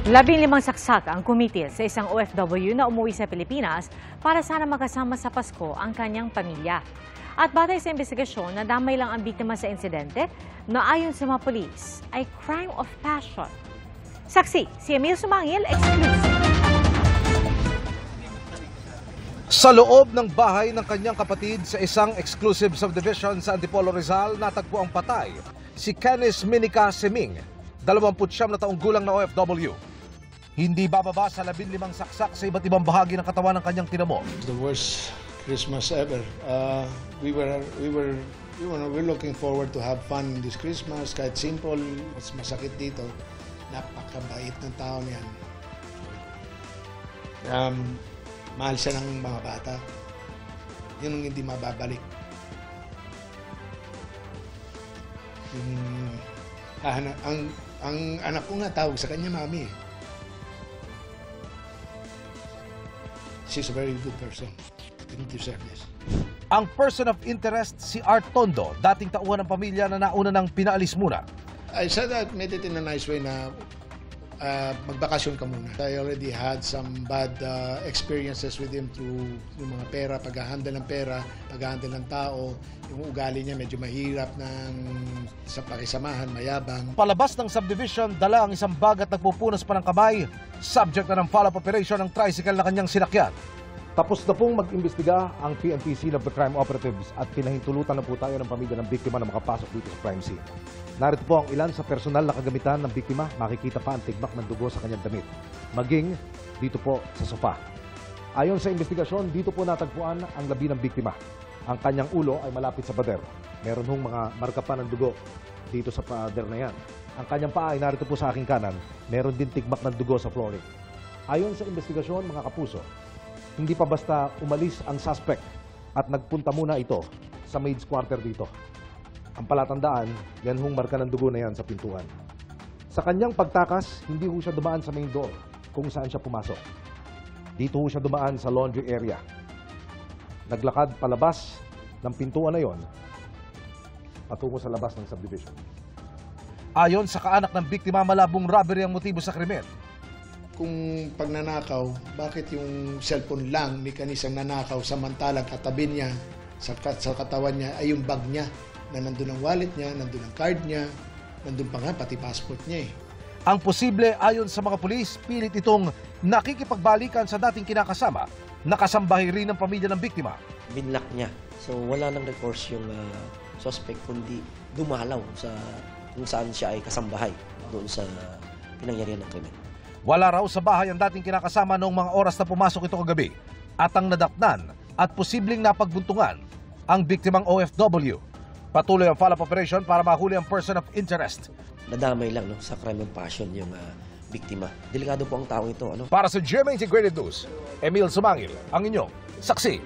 15 saksak ang kumitil sa isang OFW na umuwi sa Pilipinas para sana makasama sa Pasko ang kanyang pamilya. At batay sa investigasyon, nadamay lang ang biktima sa insidente na ayon sa mga polis ay crime of passion. Saksi, si Emil Sumangil, exclusive. Sa loob ng bahay ng kanyang kapatid sa isang exclusive subdivision sa Antipolo, Rizal, natagpo ang patay si Kenneth Minica Seming, 29 na taong gulang na OFW. Hindi bababa sa 15 saksak sa iba't ibang bahagi ng katawan ng kanyang tinamo. The worst Christmas ever. We're looking forward to have fun this Christmas. Kahit simple, mas masakit dito. Napakabait ng tao niyan. Mahal siya ng mga bata. Yun ang hindi mababalik. Ang anak ko nga tawag sa kanya, Mami. She's a very good person. Didn't deserve this. Ang person of interest, si Art Tondo, dating tauhan ng pamilya na nauna ng pinaalis muna. I said that, made it in a nice way na magbakasyon ka muna. I already had some bad experiences with him through yung mga pera, pag-handle ng pera, pag-handle ng tao. Yung ugali niya medyo mahirap sa pakisamahan, mayabang. Palabas ng subdivision, dala ang isang bag at nagpupunas pa ng kamay. Subject na ng follow-up operation ng tricycle na kanyang sinakyan. Tapos na pong mag-imbestiga ang PNP Scene of the Crime Operatives at pinahintulutan na po tayo ng pamilya ng biktima na makapasok dito sa crime scene. Narito po ang ilan sa personal na kagamitan ng biktima. Makikita pa ang tigmak ng dugo sa kanyang damit. Maging dito po sa sofa. Ayon sa investigasyon, dito po natagpuan ang labi ng biktima. Ang kanyang ulo ay malapit sa pader. Meron hong mga marka pa ng dugo dito sa pader na yan. Ang kanyang paa ay narito po sa aking kanan. Meron din tigmak ng dugo sa flooring. Ayon sa investigasyon, mga kapuso, hindi pa basta umalis ang suspect at nagpunta muna ito sa maid's quarter dito. Ang palatandaan, yan hong marka ng dugo na yan sa pintuan. Sa kanyang pagtakas, hindi ho siya dumaan sa main door kung saan siya pumasok. Dito ho siya dumaan sa laundry area. Naglakad palabas ng pintuan na yon patungo sa labas ng subdivision. Ayon sa kaanak ng biktima, malabong robbery ang motibo sa krimen. Kung pagnanakaw, bakit yung cellphone lang, mekanis ang nanakaw, samantalang katabi niya, sa katawan niya, ay yung bag niya, na nandun ang wallet niya, nandun ang card niya, nandun pa nga pati passport niya eh. Ang posible, ayon sa mga pulis, pilit itong nakikipagbalikan sa dating kinakasama, nakasambahay rin ng pamilya ng biktima. Binlock niya. So wala nang recourse yung suspect kundi dumalaw sa kung saan siya ay kasambahay doon sa pinangyarihan ng krimen. Wala raw sa bahay ang dating kinakasama noong mga oras na pumasok ito kagabi at ang nadatnan at posibleng napagbuntungan ang biktimang OFW. Patuloy ang follow-up operation para mahuli ang person of interest. Nadamay lang sa crime of passion yung biktima. Delikado po ang taong ito. Para sa GMA Integrated News, Emil Sumangil, ang inyong saksi.